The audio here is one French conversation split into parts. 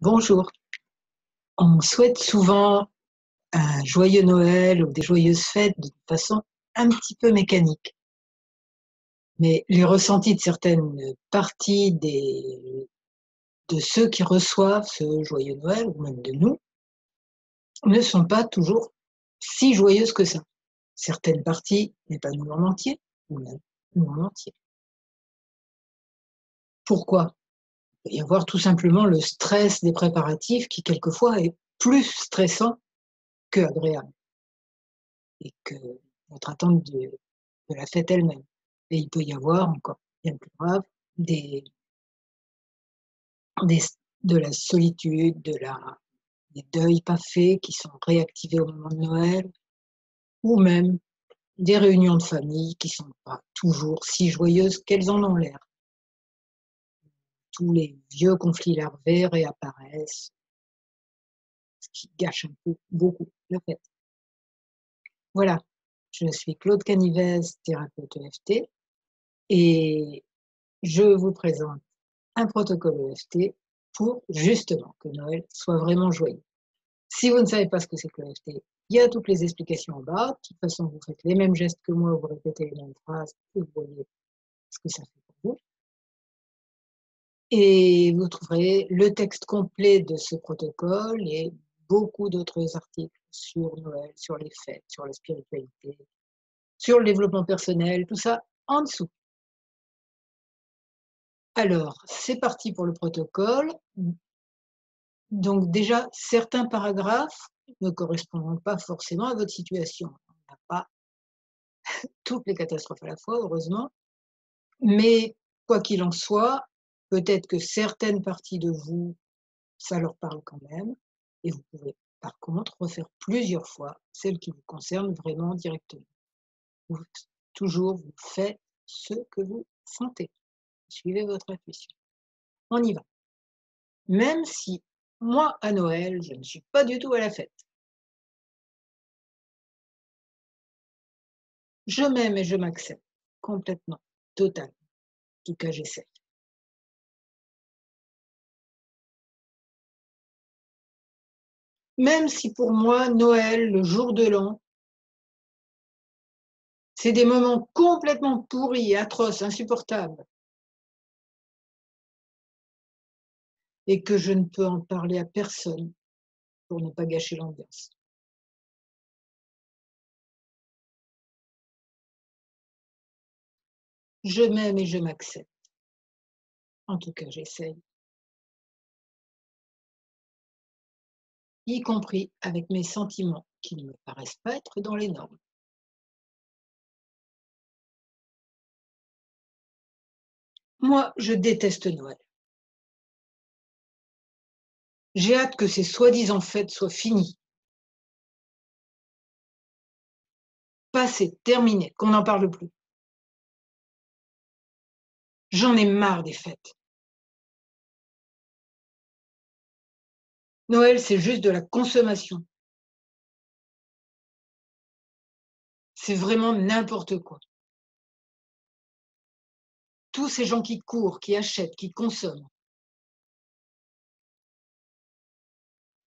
Bonjour. On souhaite souvent un joyeux Noël ou des joyeuses fêtes de façon un petit peu mécanique. Mais les ressentis de certaines parties de ceux qui reçoivent ce joyeux Noël, ou même de nous, ne sont pas toujours si joyeuses que ça. Certaines parties n'épanouissent en entier, ou même nous en entier. Pourquoi? Il peut y avoir tout simplement le stress des préparatifs qui quelquefois est plus stressant que agréable. Et que notre attente de la fête elle-même. Et il peut y avoir encore bien plus grave, des des de la solitude, des deuils pas faits qui sont réactivés au moment de Noël, ou même des réunions de famille qui sont pas toujours si joyeuses qu'elles en ont l'air. Tous les vieux conflits larvaires réapparaissent, ce qui gâche un peu beaucoup la fête. Voilà, je suis Claude Canivez, thérapeute EFT, et je vous présente un protocole EFT pour justement que Noël soit vraiment joyeux. Si vous ne savez pas ce que c'est que l'EFT, il y a toutes les explications en bas. De toute façon, vous faites les mêmes gestes que moi, vous répétez les mêmes phrases et vous voyez ce que ça fait pour vous. Et vous trouverez le texte complet de ce protocole et beaucoup d'autres articles sur Noël, sur les fêtes, sur la spiritualité, sur le développement personnel, tout ça en dessous. Alors, c'est parti pour le protocole. Donc déjà, certains paragraphes ne correspondront pas forcément à votre situation. On n'a pas toutes les catastrophes à la fois, heureusement, mais quoi qu'il en soit, peut-être que certaines parties de vous, ça leur parle quand même, et vous pouvez par contre refaire plusieurs fois celles qui vous concernent vraiment directement. Vous toujours vous faites ce que vous sentez. Suivez votre intuition. On y va. Même si moi, à Noël, je ne suis pas du tout à la fête. Je m'aime et je m'accepte complètement, totalement. En tout cas, j'essaie. Même si pour moi, Noël, le jour de l'an, c'est des moments complètement pourris, atroces, insupportables, et que je ne peux en parler à personne pour ne pas gâcher l'ambiance. Je m'aime et je m'accepte. En tout cas, j'essaye. Y compris avec mes sentiments qui ne me paraissent pas être dans les normes. Moi, je déteste Noël. J'ai hâte que ces soi-disant fêtes soient finies. Passé, terminé, qu'on n'en parle plus. J'en ai marre des fêtes. Noël, c'est juste de la consommation. C'est vraiment n'importe quoi. Tous ces gens qui courent, qui achètent, qui consomment,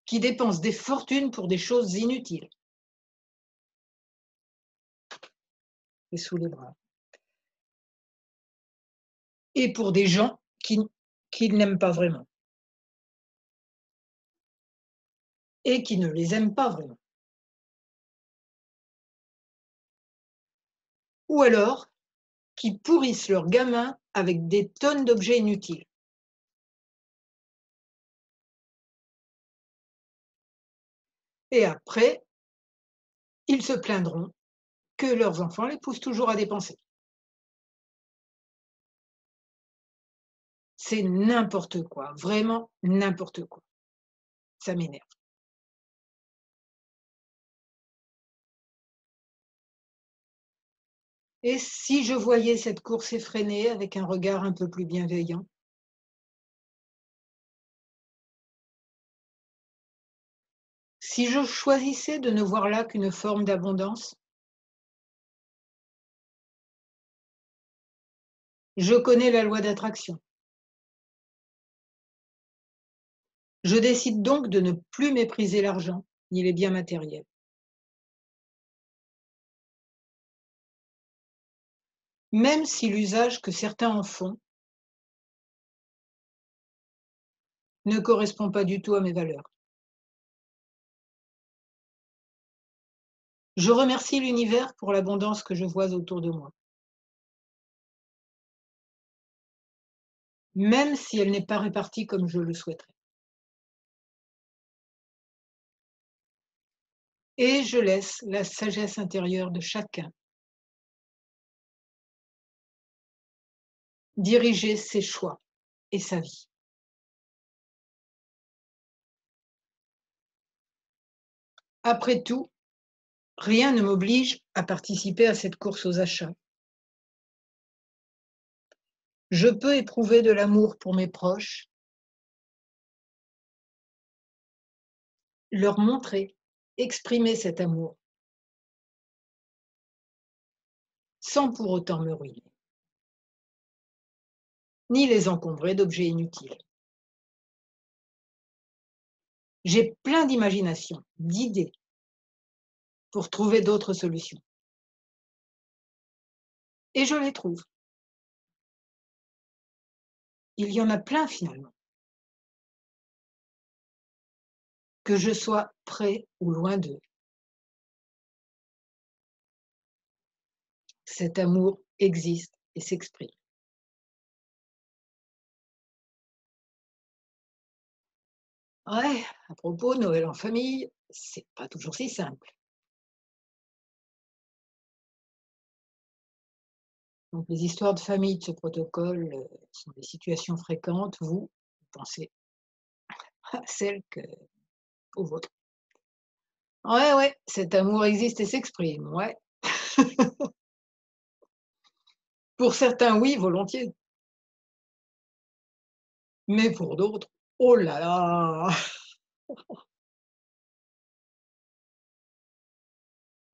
qui dépensent des fortunes pour des choses inutiles. Et sous les bras. Et pour des gens qui n'aiment pas vraiment. Et qui ne les aiment pas vraiment. Ou alors, qui pourrissent leurs gamins avec des tonnes d'objets inutiles. Et après, ils se plaindront que leurs enfants les poussent toujours à dépenser. C'est n'importe quoi, vraiment n'importe quoi. Ça m'énerve. Et si je voyais cette course effrénée avec un regard un peu plus bienveillant? Si je choisissais de ne voir là qu'une forme d'abondance? Je connais la loi d'attraction. Je décide donc de ne plus mépriser l'argent, ni les biens matériels. Même si l'usage que certains en font ne correspond pas du tout à mes valeurs. Je remercie l'univers pour l'abondance que je vois autour de moi, même si elle n'est pas répartie comme je le souhaiterais. Et je laisse la sagesse intérieure de chacun diriger ses choix et sa vie. Après tout, rien ne m'oblige à participer à cette course aux achats. Je peux éprouver de l'amour pour mes proches, leur montrer, exprimer cet amour, sans pour autant me ruiner, ni les encombrer d'objets inutiles. J'ai plein d'imagination, d'idées pour trouver d'autres solutions. Et je les trouve. Il y en a plein finalement. Que je sois près ou loin d'eux. Cet amour existe et s'exprime. Ouais, à propos, Noël en famille, c'est pas toujours si simple. Donc les histoires de famille de ce protocole sont des situations fréquentes. Vous pensez à celles aux vôtres. Ouais, ouais, cet amour existe et s'exprime, ouais. Pour certains, oui, volontiers. Mais pour d'autres, oh là là!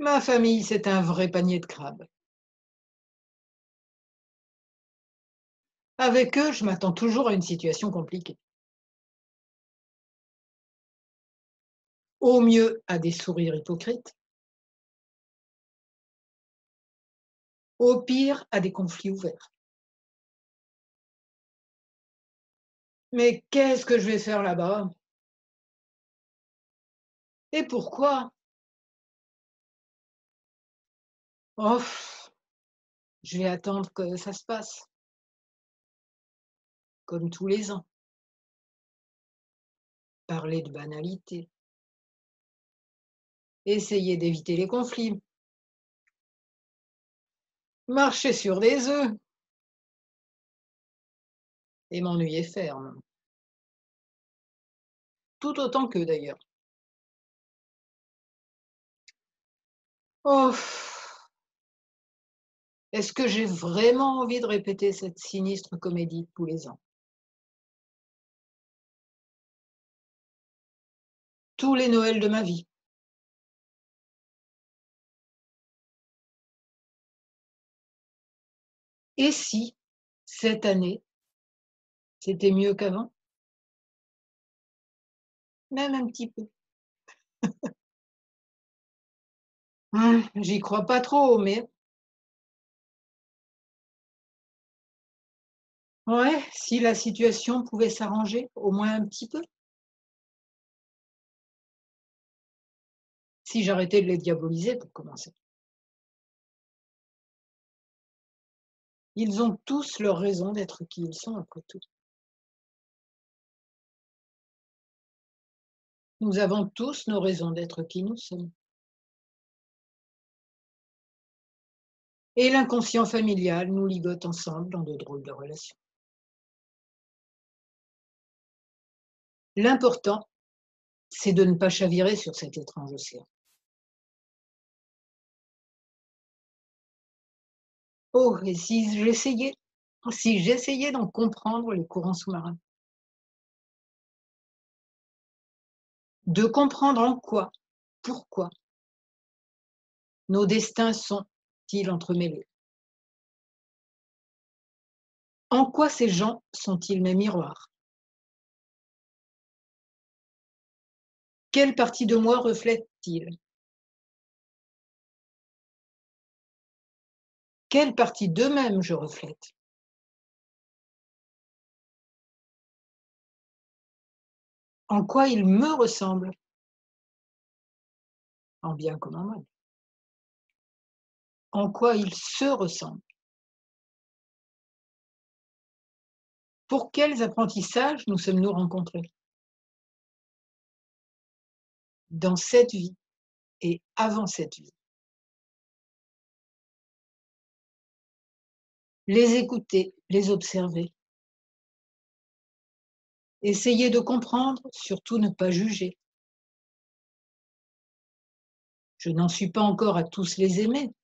Ma famille, c'est un vrai panier de crabes. Avec eux, je m'attends toujours à une situation compliquée. Au mieux, à des sourires hypocrites. Au pire, à des conflits ouverts. Mais qu'est-ce que je vais faire là-bas? Et pourquoi? Oh, je vais attendre que ça se passe, comme tous les ans. Parler de banalité. Essayer d'éviter les conflits. Marcher sur des œufs et m'ennuyer ferme. Tout autant qu'eux d'ailleurs. Oh, est-ce que j'ai vraiment envie de répéter cette sinistre comédie tous les ans? Tous les Noëls de ma vie. Et si, cette année, c'était mieux qu'avant? Même un petit peu. J'y crois pas trop, mais ouais, si la situation pouvait s'arranger, au moins un petit peu. Si j'arrêtais de les diaboliser pour commencer. Ils ont tous leurs raisons d'être qui ils sont après tout. Nous avons tous nos raisons d'être qui nous sommes. Et l'inconscient familial nous ligote ensemble dans de drôles de relations. L'important, c'est de ne pas chavirer sur cet étrange océan. Oh, et si j'essayais d'en comprendre les courants sous-marins, de comprendre en quoi, pourquoi nos destins sont-ils entremêlés, en quoi ces gens sont-ils mes miroirs, Quelle partie de moi reflète-t-il? Quelle partie d'eux-mêmes je reflète? En quoi ils me ressemblent, en bien comme en mal? En quoi ils se ressemblent? Pour quels apprentissages nous sommes-nous rencontrés? Dans cette vie et avant cette vie? Les écouter, les observer. Essayer de comprendre, surtout ne pas juger. Je n'en suis pas encore à tous les aimer,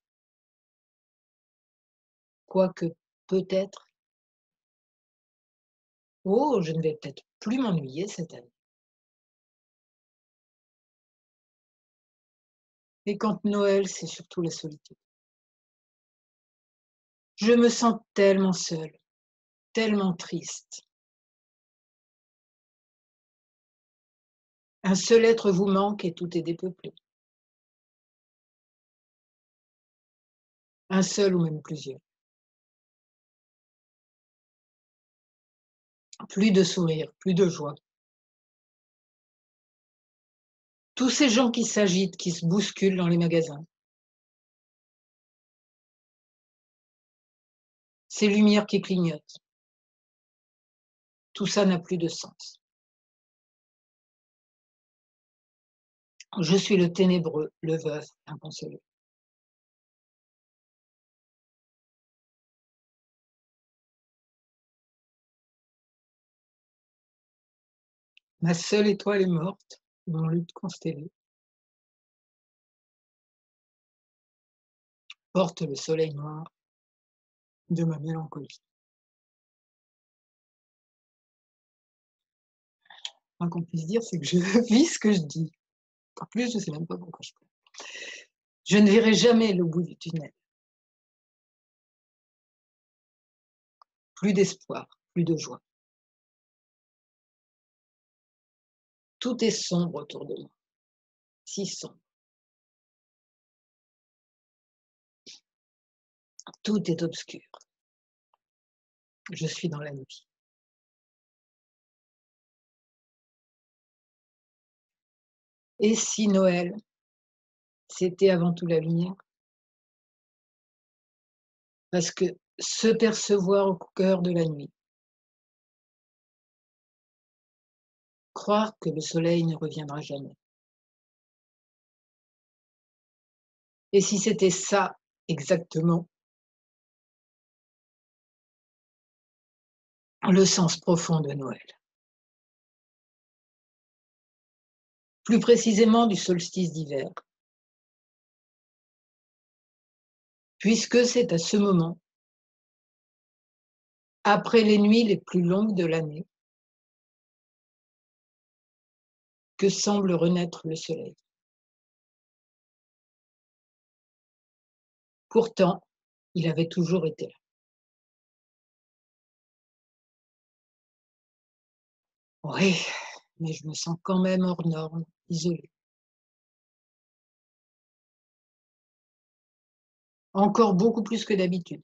quoique peut-être. Oh, je ne vais peut-être plus m'ennuyer cette année. Et quand Noël, c'est surtout la solitude. Je me sens tellement seule, tellement triste. Un seul être vous manque et tout est dépeuplé. Un seul ou même plusieurs. Plus de sourire, plus de joie. Tous ces gens qui s'agitent, qui se bousculent dans les magasins. Ces lumières qui clignotent. Tout ça n'a plus de sens. Je suis le ténébreux, le veuf, inconsolé. Ma seule étoile est morte, dans lutte constellée, porte le soleil noir de ma mélancolie. Moins qu'on puisse dire, c'est que je vis ce que je dis. En plus, je ne sais même pas pourquoi je pleure. Je ne verrai jamais le bout du tunnel. Plus d'espoir, plus de joie. Tout est sombre autour de moi, si sombre. Tout est obscur. Je suis dans la nuit. Et si Noël, c'était avant tout la lumière? Parce que se percevoir au cœur de la nuit, croire que le soleil ne reviendra jamais. Et si c'était ça exactement, le sens profond de Noël? Plus précisément du solstice d'hiver, puisque c'est à ce moment, après les nuits les plus longues de l'année, que semble renaître le soleil. Pourtant, il avait toujours été là. Oui, mais je me sens quand même hors norme, isolée. Encore beaucoup plus que d'habitude.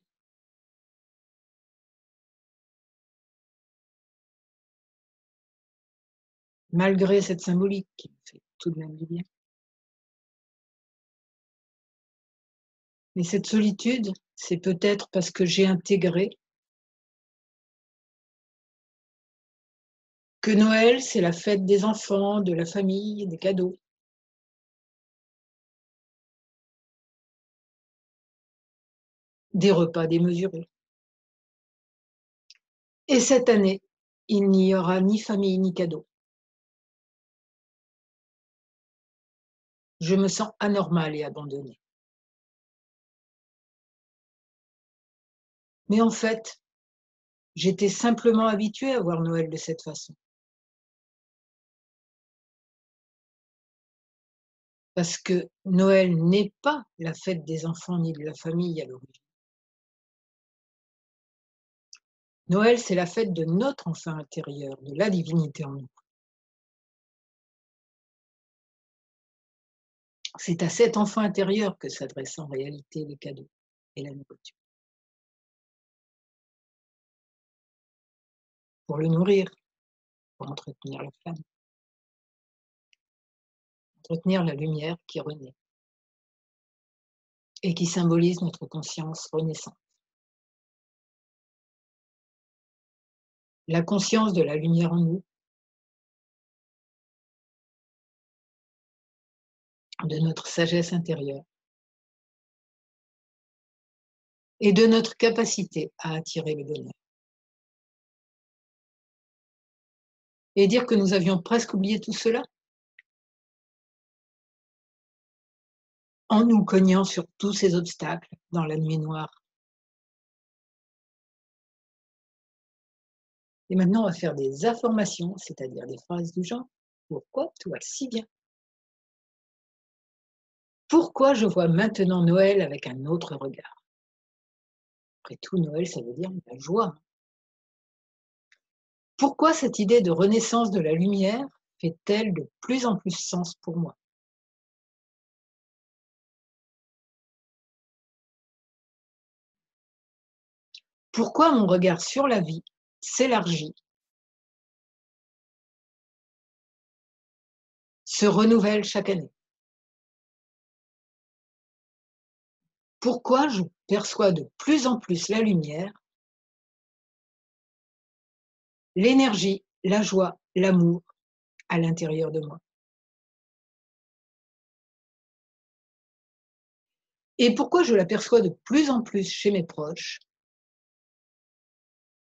Malgré cette symbolique qui me fait tout de même du bien. Mais cette solitude, c'est peut-être parce que j'ai intégré que Noël, c'est la fête des enfants, de la famille, des cadeaux. Des repas démesurés. Et cette année, il n'y aura ni famille ni cadeaux. Je me sens anormale et abandonnée. Mais en fait, j'étais simplement habituée à voir Noël de cette façon. Parce que Noël n'est pas la fête des enfants ni de la famille à l'origine. Noël, c'est la fête de notre enfant intérieur, de la divinité en nous. C'est à cet enfant intérieur que s'adressent en réalité les cadeaux et la nourriture. Pour le nourrir, pour entretenir la flamme, entretenir la lumière qui renaît et qui symbolise notre conscience renaissante. La conscience de la lumière en nous, de notre sagesse intérieure et de notre capacité à attirer le bonheur. Et dire que nous avions presque oublié tout cela en nous cognant sur tous ces obstacles dans la nuit noire. Et maintenant, on va faire des affirmations, c'est-à-dire des phrases du genre: pourquoi tout va si bien? Pourquoi je vois maintenant Noël avec un autre regard? Après tout, Noël, ça veut dire la joie. Pourquoi cette idée de renaissance de la lumière fait-elle de plus en plus sens pour moi? Pourquoi mon regard sur la vie s'élargit, se renouvelle chaque année? Pourquoi je perçois de plus en plus la lumière, l'énergie, la joie, l'amour à l'intérieur de moi? Et pourquoi je l'aperçois de plus en plus chez mes proches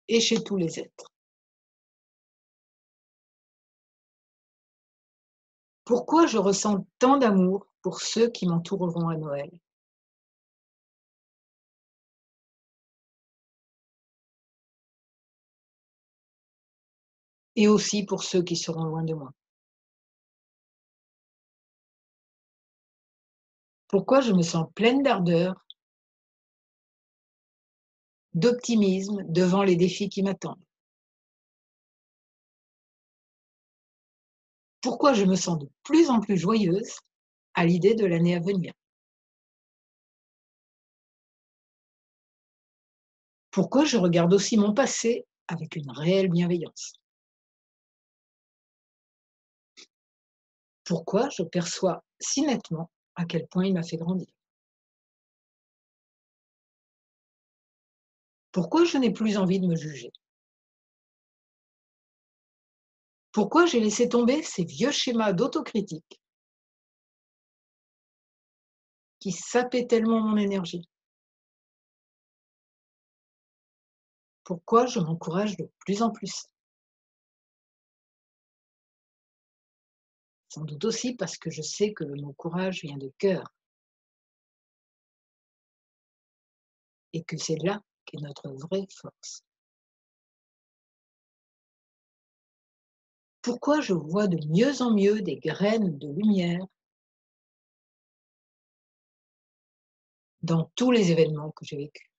et chez tous les êtres? Pourquoi je ressens tant d'amour pour ceux qui m'entoureront à Noël? Et aussi pour ceux qui seront loin de moi? Pourquoi je me sens pleine d'ardeur, d'optimisme devant les défis qui m'attendent? Pourquoi je me sens de plus en plus joyeuse à l'idée de l'année à venir? Pourquoi je regarde aussi mon passé avec une réelle bienveillance? Pourquoi je perçois si nettement à quel point il m'a fait grandir? Pourquoi je n'ai plus envie de me juger? Pourquoi j'ai laissé tomber ces vieux schémas d'autocritique qui sapaient tellement mon énergie? Pourquoi je m'encourage de plus en plus? Sans doute aussi parce que je sais que le mot courage vient de cœur et que c'est là qu'est notre vraie force. Pourquoi je vois de mieux en mieux des graines de lumière dans tous les événements que j'ai vécus,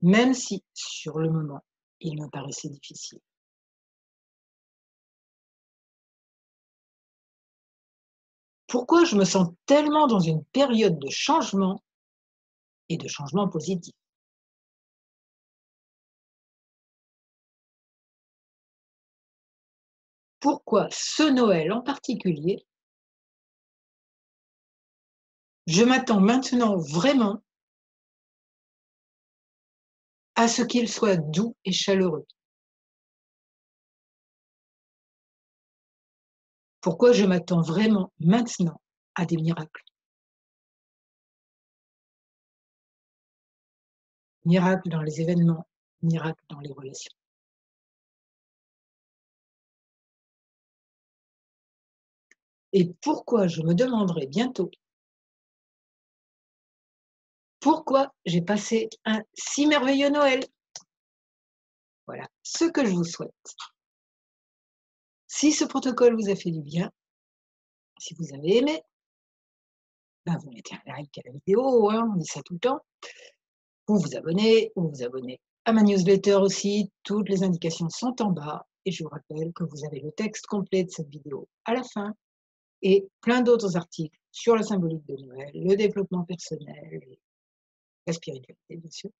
même si, sur le moment, ils me paraissaient difficiles. Pourquoi je me sens tellement dans une période de changement et de changement positif? Pourquoi ce Noël en particulier, je m'attends maintenant vraiment à ce qu'il soit doux et chaleureux? Pourquoi je m'attends vraiment maintenant à des miracles? Miracles dans les événements, miracles dans les relations. Et pourquoi je me demanderai bientôt pourquoi j'ai passé un si merveilleux Noël? Voilà ce que je vous souhaite. Si ce protocole vous a fait du bien, si vous avez aimé, ben vous mettez un like à la vidéo, hein, on dit ça tout le temps. Vous vous abonnez à ma newsletter aussi, toutes les indications sont en bas. Et je vous rappelle que vous avez le texte complet de cette vidéo à la fin et plein d'autres articles sur la symbolique de Noël, le développement personnel et la spiritualité, bien sûr.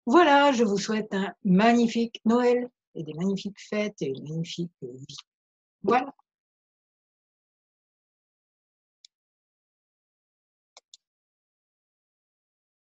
Voilà, je vous souhaite un magnifique Noël et des magnifiques fêtes et une magnifique vie. Voilà.